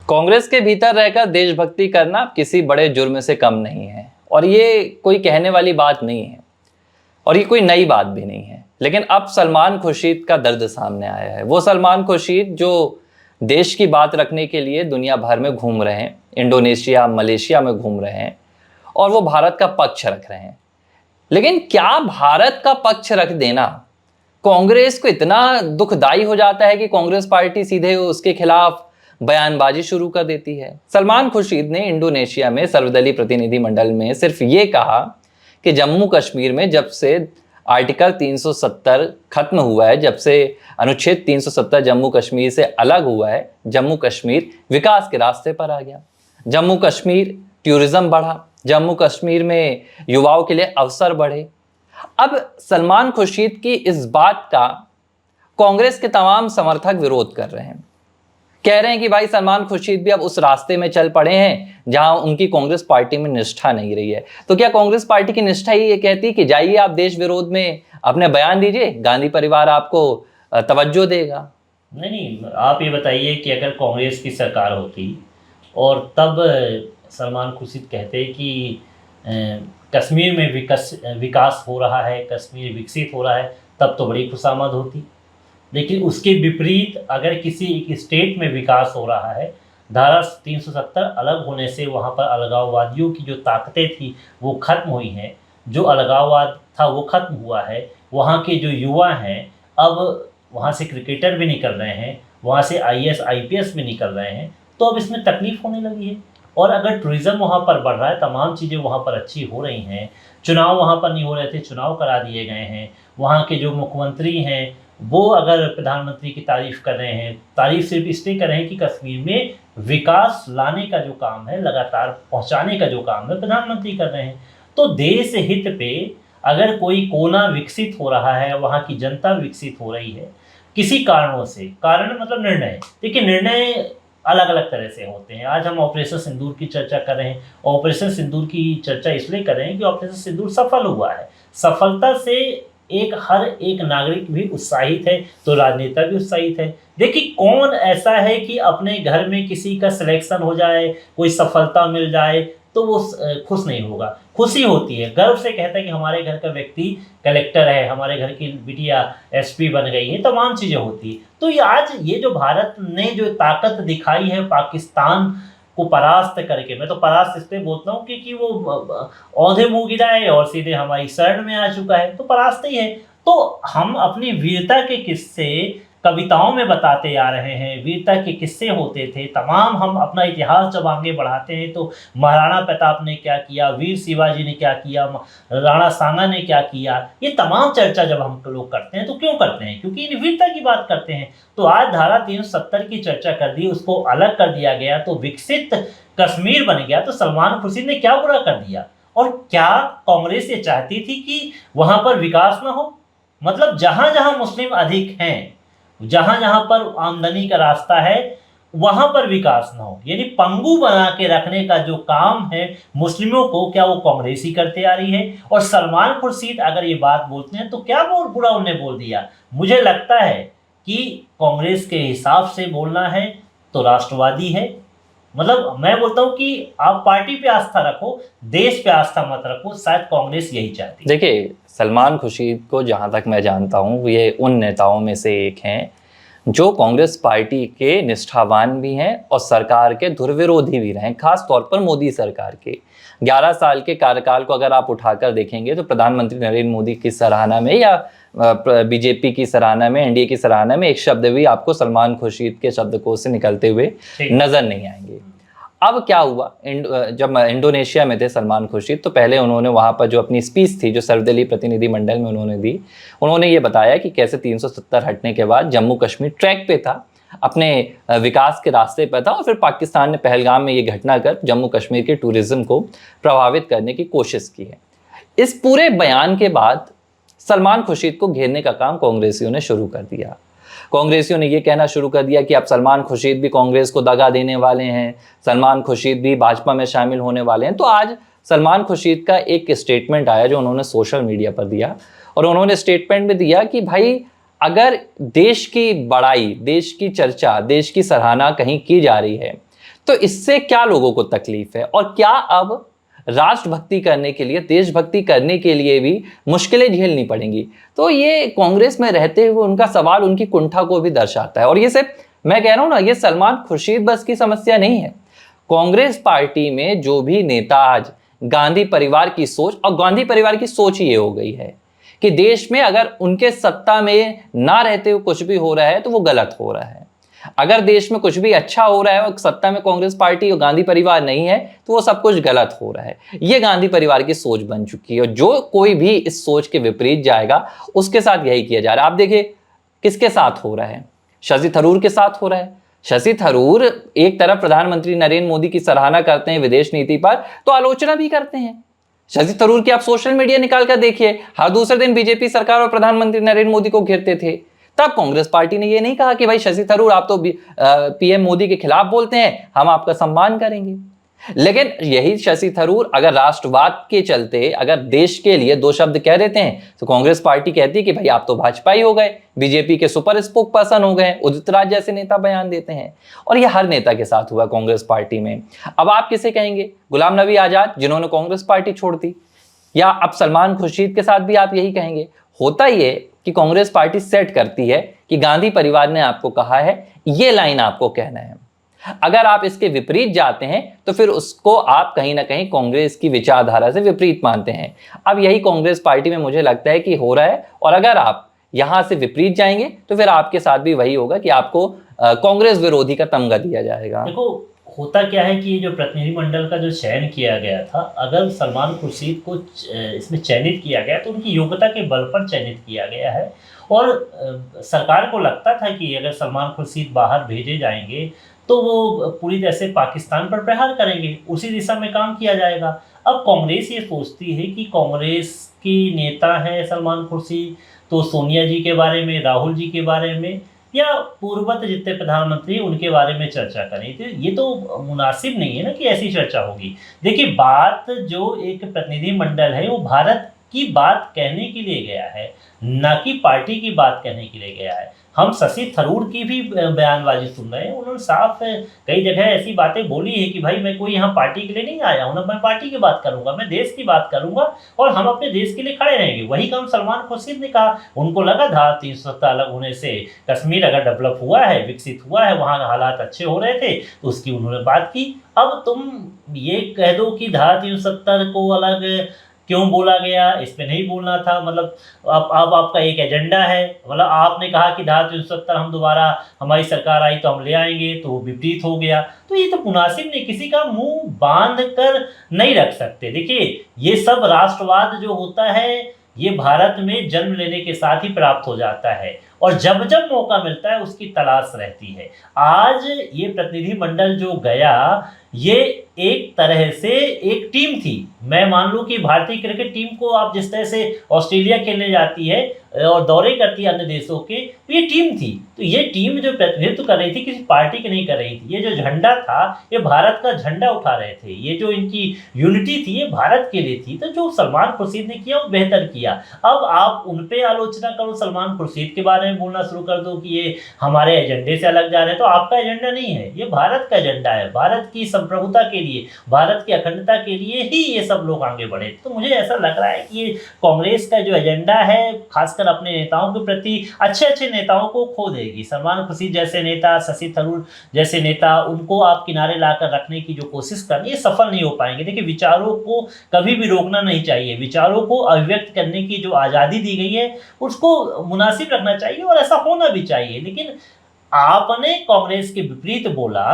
कांग्रेस के भीतर रहकर देशभक्ति करना किसी बड़े जुर्म से कम नहीं है, और ये कोई कहने वाली बात नहीं है, और ये कोई नई बात भी नहीं है। लेकिन अब सलमान खुर्शीद का दर्द सामने आया है। वो सलमान खुर्शीद जो देश की बात रखने के लिए दुनिया भर में घूम रहे हैं, इंडोनेशिया, मलेशिया में घूम रहे हैं, और वो भारत का पक्ष रख रहे हैं। लेकिन क्या भारत का पक्ष रख देना कांग्रेस को इतना दुखदाई हो जाता है कि कांग्रेस पार्टी सीधे उसके खिलाफ बयानबाजी शुरू कर देती है? सलमान खुर्शीद ने इंडोनेशिया में सर्वदलीय प्रतिनिधिमंडल में सिर्फ ये कहा कि जम्मू कश्मीर में जब से आर्टिकल 370 खत्म हुआ है, जब से अनुच्छेद 370 जम्मू कश्मीर से अलग हुआ है, जम्मू कश्मीर विकास के रास्ते पर आ गया। जम्मू कश्मीर टूरिज्म बढ़ा, जम्मू कश्मीर में युवाओं के लिए अवसर बढ़े। अब सलमान खुर्शीद की इस बात का कांग्रेस के तमाम समर्थक विरोध कर रहे हैं, कह रहे हैं कि भाई सलमान खुर्शीद भी अब उस रास्ते में चल पड़े हैं जहां उनकी कांग्रेस पार्टी में निष्ठा नहीं रही है। तो क्या कांग्रेस पार्टी की निष्ठा ही ये कहती कि जाइए आप देश विरोध में अपने बयान दीजिए, गांधी परिवार आपको तवज्जो देगा? नहीं, आप ये बताइए कि अगर कांग्रेस की सरकार होती और तब सलमान खुर्शीद कहते कि कश्मीर में विकास हो रहा है, कश्मीर विकसित हो रहा है, तब तो बड़ी खुशामद होती। लेकिन उसके विपरीत अगर किसी एक स्टेट में विकास हो रहा है, धारा 370 अलग होने से वहाँ पर अलगाववादियों की जो ताकतें थी वो खत्म हुई हैं, जो अलगाववाद था वो खत्म हुआ है। वहाँ के जो युवा हैं अब वहाँ से क्रिकेटर भी निकल रहे हैं, वहाँ से IAS IPS भी निकल रहे हैं, तो अब इसमें तकलीफ होने लगी है। और अगर टूरिज़्म वहाँ पर बढ़ रहा है, तमाम चीज़ें वहाँ पर अच्छी हो रही हैं, चुनाव वहाँ पर नहीं हो रहे थे, चुनाव करा दिए गए हैं, वहाँ के जो मुख्यमंत्री हैं वो अगर प्रधानमंत्री की तारीफ़ कर रहे हैं, तारीफ़ सिर्फ इसलिए कर रहे हैं कि कश्मीर में विकास लाने का जो काम है, लगातार पहुँचाने का जो काम है प्रधानमंत्री कर रहे हैं, तो देश हित पे अगर कोई कोना विकसित हो रहा है, वहाँ की जनता विकसित हो रही है किसी कारणों से, कारण मतलब निर्णय, देखिए निर्णय अलग अलग तरह से होते हैं। आज हम ऑपरेशन सिंदूर की चर्चा कर रहे हैं, ऑपरेशन सिंदूर की चर्चा इसलिए कर रहे हैं कि ऑपरेशन सिंदूर सफल हुआ है। सफलता से हर एक नागरिक भी उत्साहित है, तो राजनेता भी उत्साहित है। देखिए कौन ऐसा है कि अपने घर में किसी का सिलेक्शन हो जाए, कोई सफलता मिल जाए तो वो खुश नहीं होगा। खुशी होती है, गर्व से कहता है कि हमारे घर का व्यक्ति कलेक्टर है, हमारे घर की बिटिया SP बन गई है, तमाम चीज़ें होती है। तो ये आज ये जो भारत ने जो ताकत दिखाई है पाकिस्तान को परास्त करके, मैं तो परास्त इसलिए बोलता हूँ क्योंकि वो औंधे मुँह गिरा है और सीधे हमारी शरण में आ चुका है, तो परास्त ही है। तो हम अपनी वीरता के किस्से कविताओं में बताते आ रहे हैं, वीरता के किस्से होते थे तमाम। हम अपना इतिहास जब आगे बढ़ाते हैं तो महाराणा प्रताप ने क्या किया, वीर शिवाजी ने क्या किया, राणा सांगा ने क्या किया, ये तमाम चर्चा जब हम लोग करते हैं तो क्यों करते हैं? क्योंकि इन वीरता की बात करते हैं। तो आज धारा 370 की चर्चा कर दी, उसको अलग कर दिया गया तो विकसित कश्मीर बन गया। तो सलमान खुर्शीद ने क्या बुरा कर दिया? और क्या कांग्रेस ये चाहती थी कि वहाँ पर विकास ना हो? मतलब जहाँ जहाँ मुस्लिम अधिक हैं, जहां जहां पर आमदनी का रास्ता है, वहां पर विकास ना हो, यानी पंगु बना के रखने का जो काम है मुस्लिमों को, क्या वो कांग्रेस ही करते आ रही है? और सलमान खुर्शीद अगर ये बात बोलते हैं तो क्या बुरा उन्हें बोल दिया? मुझे लगता है कि कांग्रेस के हिसाब से बोलना है तो राष्ट्रवादी है। मतलब मैं बोलता हूं कि आप पार्टी पे आस्था रखो, देश पे आस्था मत रखो। शायद कांग्रेस यही चाहती है। देखिए सलमान खुर्शीद को जहाँ तक मैं जानता हूँ ये उन नेताओं में से एक हैं जो कांग्रेस पार्टी के निष्ठावान भी हैं और सरकार के धुरविरोधी भी रहे, खास तौर पर मोदी सरकार के 11 साल के कार्यकाल को अगर आप उठाकर देखेंगे तो प्रधानमंत्री नरेंद्र मोदी की सराहना में या BJP की सराहना में, NDA की सराहना में एक शब्द भी आपको सलमान खुर्शीद के शब्दकोश से निकलते हुए नजर नहीं आएंगे। अब क्या हुआ, जब इंडोनेशिया में थे सलमान खुर्शीद तो पहले उन्होंने वहाँ पर जो अपनी स्पीच थी जो सर्वदलीय प्रतिनिधिमंडल में उन्होंने दी, उन्होंने ये बताया कि कैसे 370 हटने के बाद जम्मू कश्मीर ट्रैक पे था, अपने विकास के रास्ते पर था, और फिर पाकिस्तान ने पहलगाम में ये घटना कर जम्मू कश्मीर के टूरिज्म को प्रभावित करने की कोशिश की है। इस पूरे बयान के बाद सलमान खुर्शीद को घेरने का काम कांग्रेसियों ने शुरू कर दिया। कांग्रेसियों ने ये कहना शुरू कर दिया कि अब सलमान खुर्शीद भी कांग्रेस को दगा देने वाले हैं, सलमान खुर्शीद भी भाजपा में शामिल होने वाले हैं। तो आज सलमान खुर्शीद का एक स्टेटमेंट आया जो उन्होंने सोशल मीडिया पर दिया, और उन्होंने स्टेटमेंट में दिया कि भाई अगर देश की बड़ाई, देश की चर्चा, देश की सराहना कहीं की जा रही है तो इससे क्या लोगों को तकलीफ है, और क्या अब राष्ट्रभक्ति करने के लिए, देशभक्ति करने के लिए भी मुश्किलें झेलनी पड़ेंगी? तो ये कांग्रेस में रहते हुए उनका सवाल उनकी कुंठा को भी दर्शाता है। और ये सिर्फ मैं कह रहा हूं ना, ये सलमान खुर्शीद बस की समस्या नहीं है। कांग्रेस पार्टी में जो भी नेता आज गांधी परिवार की सोच, और गांधी परिवार की सोच ये हो गई है कि देश में अगर उनके सत्ता में ना रहते हुए कुछ भी हो रहा है तो वो गलत हो रहा है, अगर देश में कुछ भी अच्छा हो रहा है और सत्ता में कांग्रेस पार्टी और गांधी परिवार नहीं है तो वो सब कुछ गलत हो रहा है। ये गांधी परिवार की सोच बन चुकी है, और जो कोई भी इस सोच के विपरीत जाएगा उसके साथ यही किया जा रहा है। आप देखिए किसके साथ हो रहा है, शशि थरूर के साथ हो रहा है। शशि थरूर एक तरफ प्रधानमंत्री नरेंद्र मोदी की सराहना करते हैं विदेश नीति पर, तो आलोचना भी करते हैं। शशि थरूर की आप सोशल मीडिया निकाल कर देखिए, हर दूसरे दिन बीजेपी सरकार और प्रधानमंत्री नरेंद्र मोदी को घेरते थे। तब कांग्रेस पार्टी ने ये नहीं कहा कि भाई शशि थरूर आप तो पीएम मोदी के खिलाफ बोलते हैं, हम आपका सम्मान करेंगे। लेकिन यही शशि थरूर अगर राष्ट्रवाद के चलते अगर देश के लिए दो शब्द कह देते हैं तो कांग्रेस पार्टी कहती है कि भाई आप तो भाजपा ही हो गए, बीजेपी के सुपर स्पोक पर्सन हो गए। उदित राज जैसे नेता बयान देते हैं, और ये हर नेता के साथ हुआ कांग्रेस पार्टी में। अब आप किसे कहेंगे, गुलाम नबी आजाद जिन्होंने कांग्रेस पार्टी छोड़ दी, या अब सलमान खुर्शीद के साथ भी आप यही कहेंगे? होता ये कि कांग्रेस पार्टी सेट करती है कि गांधी परिवार ने आपको कहा है, ये लाइन आपको कहना है। अगर आप इसके विपरीत जाते हैं तो फिर उसको आप कहीं ना कहीं कांग्रेस की विचारधारा से विपरीत मानते हैं। अब यही कांग्रेस पार्टी में मुझे लगता है कि हो रहा है, और अगर आप यहां से विपरीत जाएंगे तो फिर आपके साथ भी वही होगा कि आपको कांग्रेस विरोधी का तमगा दिया जाएगा। देखो होता क्या है कि ये जो प्रतिनिधिमंडल का जो चयन किया गया था, अगर सलमान खुर्शीद को इसमें चयनित किया गया तो उनकी योग्यता के बल पर चयनित किया गया है। और सरकार को लगता था कि अगर सलमान खुर्शीद बाहर भेजे जाएंगे तो वो पूरी तरह से पाकिस्तान पर प्रहार करेंगे, उसी दिशा में काम किया जाएगा। अब कांग्रेस ये सोचती है कि कांग्रेस की नेता है सलमान खुर्शीद, तो सोनिया जी के बारे में, राहुल जी के बारे में, या पूर्वत जितने प्रधानमंत्री उनके बारे में चर्चा करें। तो ये तो मुनासिब नहीं है ना कि ऐसी चर्चा होगी। देखिए बात जो एक प्रतिनिधिमंडल है वो भारत की बात कहने के लिए गया है, ना कि पार्टी की बात कहने के लिए गया है। हम शशि थरूर की भी बयानबाजी सुन रहे हैं, उन्होंने साफ कई जगह ऐसी बातें बोली है कि भाई मैं कोई यहाँ पार्टी के लिए नहीं आया हूँ ना, मैं पार्टी की बात करूंगा, मैं देश की बात करूंगा और हम अपने देश के लिए खड़े रहेंगे। वही काम सलमान खुर्शीद ने कहा। उनको लगा धारा 370 अलग होने से कश्मीर अगर डेवलप हुआ है, विकसित हुआ है, वहाँ हालात अच्छे हो रहे थे, तो उसकी उन्होंने बात की। अब तुम ये कह दो कि धारा 370 को अलग क्यों बोला गया, इस पे नहीं बोलना था, मतलब अब आपका एक एजेंडा है, मतलब आपने कहा कि धारा 370 हम दोबारा हमारी सरकार आई तो हम ले आएंगे, तो वो विपरीत हो गया। तो ये तो मुनासिब नहीं, किसी का मुंह बांध कर नहीं रख सकते। देखिए ये सब राष्ट्रवाद जो होता है ये भारत में जन्म लेने के साथ ही प्राप्त हो जाता है, और जब जब मौका मिलता है उसकी तलाश रहती है। आज ये प्रतिनिधिमंडल जो गया ये एक तरह से एक टीम थी। मैं मान लूं कि भारतीय क्रिकेट टीम को आप जिस तरह से ऑस्ट्रेलिया खेलने जाती है और दौरे करती है अन्य देशों के, तो ये टीम थी। तो ये टीम जो प्रतिनिधित्व कर रही थी किसी पार्टी की नहीं कर रही थी। ये जो झंडा था ये भारत का झंडा उठा रहे थे, ये जो इनकी यूनिटी थी ये भारत के लिए थी। तो जो सलमान खुर्शीद ने किया वो बेहतर किया। अब आप उन पे आलोचना करो, सलमान खुर्शीद के बारे में बोलना शुरू कर दो कि ये हमारे एजेंडे से अलग जा रहे हैं, तो आपका एजेंडा नहीं है, ये भारत का एजेंडा है। भारत की संप्रभुता के लिए, भारत की अखंडता के लिए ही ये सब लोग आगे बढ़े। तो मुझे ऐसा लग रहा है कि ये कांग्रेस का जो एजेंडा है खासकर अपने नेताओं के प्रति, अच्छे अच्छे नेताओं को खो देगी। सलमान खुर्शीद जैसे नेता, शशि थरूर जैसे नेता, उनको आप किनारे लाकर रखने की जो कोशिश कर रही है सफल नहीं हो पाएंगे। देखिए विचारों को कभी भी रोकना नहीं चाहिए, विचारों को अभिव्यक्त करने की जो आज़ादी दी गई है उसको मुनासिब रखना चाहिए और ऐसा होना भी चाहिए। लेकिन आपने कांग्रेस के विपरीत बोला,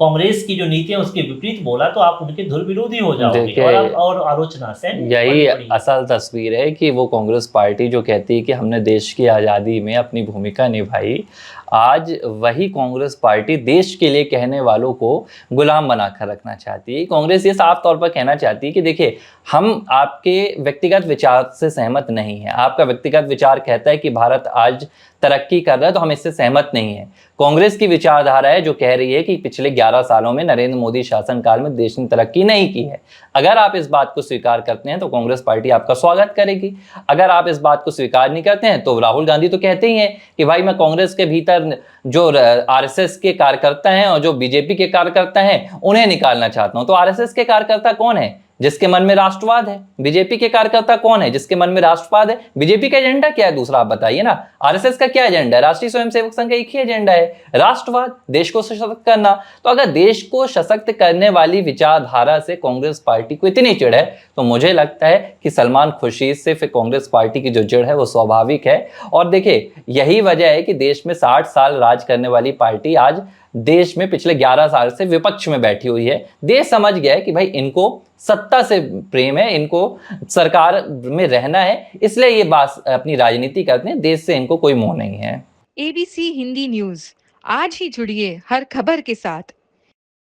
कांग्रेस की जो नीति है उसके विपरीत बोला, तो आप उनके धुर विरोधी हो जाओगे और आलोचना से। यही असल तस्वीर है कि वो कांग्रेस पार्टी जो कहती है कि हमने देश की आज़ादी में अपनी भूमिका निभाई, आज वही कांग्रेस पार्टी देश के लिए कहने वालों को गुलाम बनाकर रखना चाहती है। कांग्रेस ये साफ तौर पर कहना चाहती है कि देखिए हम आपके व्यक्तिगत विचार से सहमत नहीं है, आपका व्यक्तिगत विचार कहता है कि भारत आज तरक्की कर रहा है तो हम इससे सहमत नहीं है। कांग्रेस की विचारधारा है जो कह रही है कि पिछले 11 सालों में नरेंद्र मोदी शासनकाल में देश ने तरक्की नहीं की है। अगर आप इस बात को स्वीकार करते हैं तो कांग्रेस पार्टी आपका स्वागत करेगी। अगर आप इस बात को स्वीकार नहीं करते हैं तो राहुल गांधी तो कहते ही हैं कि भाई मैं कांग्रेस के भीतर पर जो आरएसएस के कार्यकर्ता हैं और जो बीजेपी के कार्यकर्ता हैं उन्हें निकालना चाहता हूं। तो आरएसएस के कार्यकर्ता कौन है? जिसके मन में राष्ट्रवाद है। बीजेपी के कार्यकर्ता कौन है? जिसके मन में राष्ट्रवाद है। बीजेपी का एजेंडा क्या है दूसरा, आप बताइए ना। आरएसएस का क्या एजेंडा है? राष्ट्रीय स्वयंसेवक संघ का एक ही एजेंडा है, राष्ट्रवाद, देश को सशक्त करना। तो अगर देश को सशक्त करने वाली विचारधारा से कांग्रेस पार्टी को इतनी चिढ़ है तो मुझे लगता है कि सलमान खुर्शीद से फिर कांग्रेस पार्टी की जो चिढ़ है वो स्वाभाविक है। और देखिए यही वजह है कि देश में 60 साल राज करने वाली पार्टी आज देश में पिछले 11 साल से विपक्ष में बैठी हुई है। देश समझ गया है कि भाई इनको सत्ता से प्रेम है, इनको सरकार में रहना है, इसलिए ये बात अपनी राजनीति करते हैं। देश से इनको कोई मोह नहीं है। ABC हिंदी न्यूज, आज ही जुड़िए हर खबर के साथ।